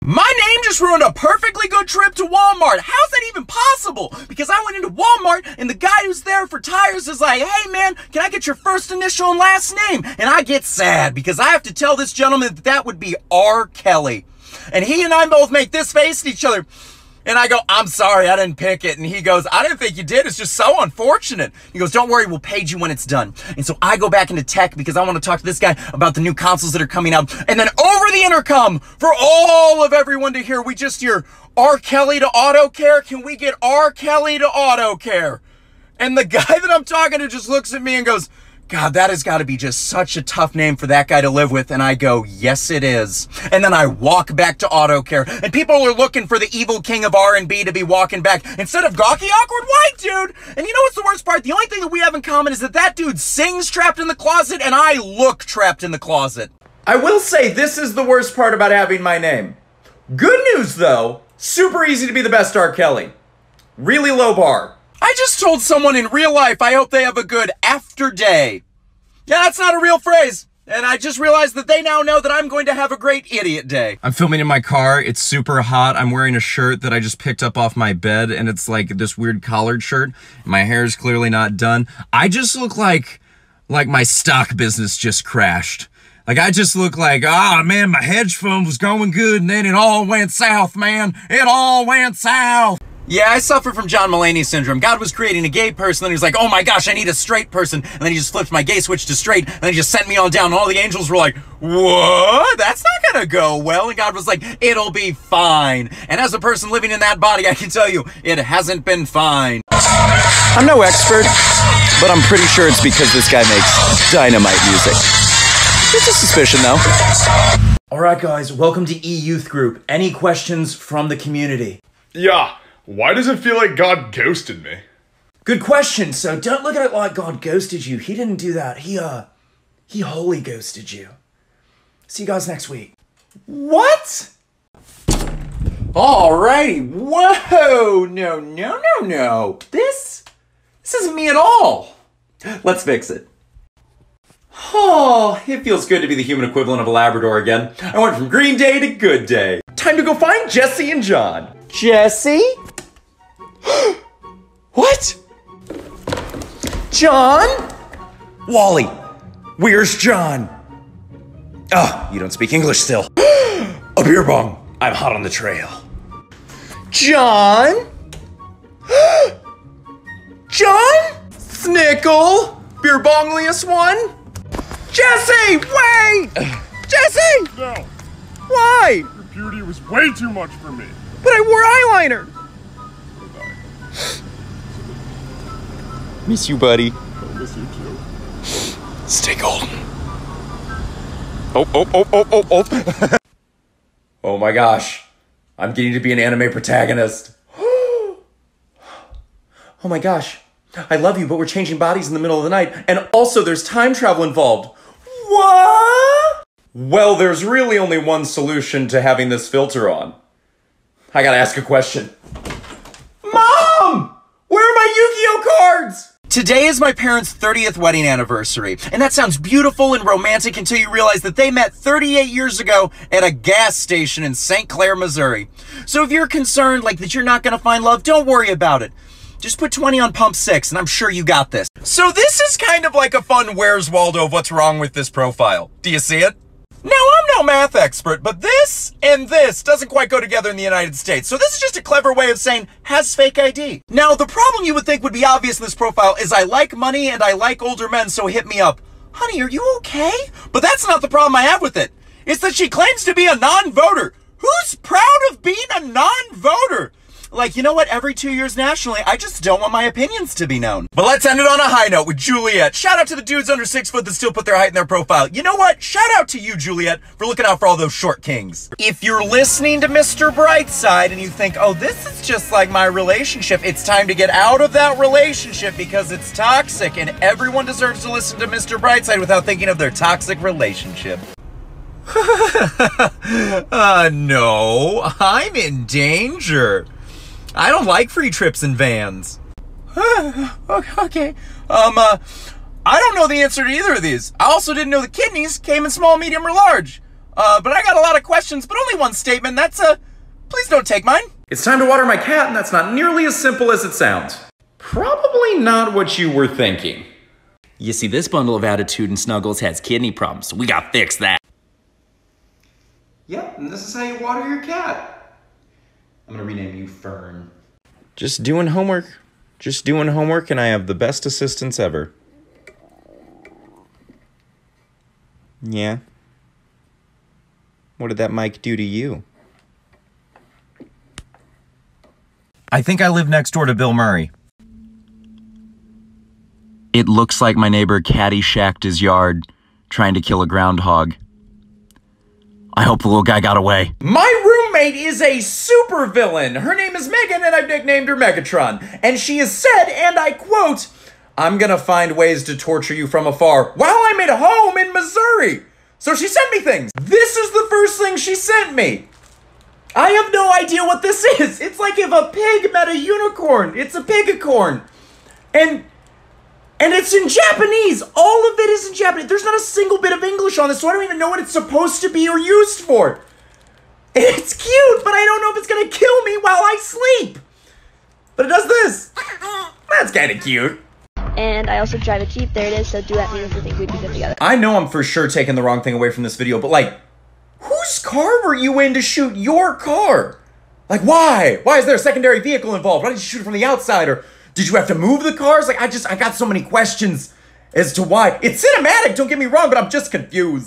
My name just ruined a perfectly good trip to Walmart. How's that even possible? Because I went into Walmart and the guy who's there for tires is like, hey man, can I get your first initial and last name? And I get sad because I have to tell this gentleman that that would be R. Kelly. And he and I both make this face at each other. And I go, I'm sorry, I didn't pick it. And he goes, I didn't think you did. It's just so unfortunate. He goes, don't worry, we'll page you when it's done. And so I go back into tech because I want to talk to this guy about the new consoles that are coming out. And then over the intercom, for all of everyone to hear, we just hear, R. Kelly to auto care. Can we get R. Kelly to auto care? And the guy that I'm talking to just looks at me and goes, God, that has got to be just such a tough name for that guy to live with. And I go, yes, it is. And then I walk back to auto care. And people are looking for the evil king of R&B to be walking back instead of gawky, awkward white dude. And you know what's the worst part? The only thing that we have in common is that that dude sings trapped in the closet and I look trapped in the closet. I will say this is the worst part about having my name. Good news, though. Super easy to be the best R. Kelly. Really low bar. I just told someone in real life I hope they have a good after day. Yeah, that's not a real phrase. And I just realized that they now know that I'm going to have a great idiot day. I'm filming in my car. It's super hot. I'm wearing a shirt that I just picked up off my bed, and it's like this weird collared shirt. My hair is clearly not done. I just look like my stock business just crashed. Like, I just look like, man, my hedge fund was going good, and then it all went south, man. It all went south. Yeah, I suffer from John Mulaney syndrome. God was creating a gay person, and he was like, oh my gosh, I need a straight person. And then he just flipped my gay switch to straight, and then he just sent me on down, and all the angels were like, what? That's not gonna go well. And God was like, it'll be fine. And as a person living in that body, I can tell you, it hasn't been fine. I'm no expert, but I'm pretty sure it's because this guy makes dynamite music. Just a suspicion, though. Alright guys, welcome to E-Youth Group. Any questions from the community? Yeah. Why does it feel like God ghosted me? Good question. So don't look at it like God ghosted you. He didn't do that. He holy ghosted you. See you guys next week. What? Alrighty. Whoa. No. This isn't me at all. Let's fix it. Oh, it feels good to be the human equivalent of a Labrador again. I went from Green Day to Good Day. Time to go find Jesse and John. Jesse? What? John? Wally, where's John? Oh, you don't speak English still. A beer bong. I'm hot on the trail. John? John? Snickle? Beer bongliest one? Jesse, wait! Jesse! No. Why? Your beauty was way too much for me. But I wore eyeliner. Miss you, buddy. I miss you too. Stay golden. Oh. Oh my gosh. I'm getting to be an anime protagonist. Oh my gosh. I love you, but we're changing bodies in the middle of the night. And also there's time travel involved. What? Well, there's really only one solution to having this filter on. I gotta ask a question. Mom! Where are my Yu-Gi-Oh cards? Today is my parents' 30th wedding anniversary, and that sounds beautiful and romantic until you realize that they met 38 years ago at a gas station in St. Clair, Missouri. So if you're concerned like that you're not gonna find love, don't worry about it. Just put 20 on pump 6, and I'm sure you got this. So this is kind of like a fun Where's Waldo of what's wrong with this profile. Do you see it? Now, I'm no math expert, but this and this doesn't quite go together in the United States. So this is just a clever way of saying, has fake ID. Now, the problem you would think would be obvious in this profile is I like money and I like older men, so hit me up. Honey, are you okay? But that's not the problem I have with it. It's that she claims to be a non-voter. Who's proud of being a non-voter? Like, you know what? Every 2 years nationally, I just don't want my opinions to be known. But let's end it on a high note with Juliet. Shout out to the dudes under 6 foot that still put their height in their profile. You know what? Shout out to you, Juliet, for looking out for all those short kings. If you're listening to Mr. Brightside and you think, oh, this is just like my relationship, it's time to get out of that relationship because it's toxic and everyone deserves to listen to Mr. Brightside without thinking of their toxic relationship. No, I'm in danger. I don't like free trips in vans. Okay. I don't know the answer to either of these. I also didn't know the kidneys came in small, medium, or large. But I got a lot of questions, but only one statement. That's, please don't take mine. It's time to water my cat, and that's not nearly as simple as it sounds. Probably not what you were thinking. You see, this bundle of attitude and snuggles has kidney problems, so we gotta fix that. Yep, and this is how you water your cat. I'm gonna rename you Fern. Just doing homework, and I have the best assistants ever. Yeah? What did that mic do to you? I think I live next door to Bill Murray. It looks like my neighbor caddyshacked his yard, trying to kill a groundhog. I hope the little guy got away. My roommate is a supervillain. Her name is Megan, and I've nicknamed her Megatron. And she has said, and I quote, "I'm gonna find ways to torture you from afar while I'm at home in Missouri." So she sent me things. This is the first thing she sent me. I have no idea what this is. It's like if a pig met a unicorn. It's a pigicorn. And it's in Japanese. All of it is in Japanese. There's not a single bit of English on this, so I don't even know what it's supposed to be or used for. It's cute, but I don't know if it's gonna kill me while I sleep. But it does this. That's kind of cute. And I also drive a Jeep. There it is. So do that mean if you think we'd be good together? I know I'm for sure taking the wrong thing away from this video, but like, whose car were you in to shoot your car? Like, why? Why is there a secondary vehicle involved? Why did you shoot it from the outside? Or did you have to move the cars? Like, I got so many questions as to why. It's cinematic, don't get me wrong, but I'm just confused.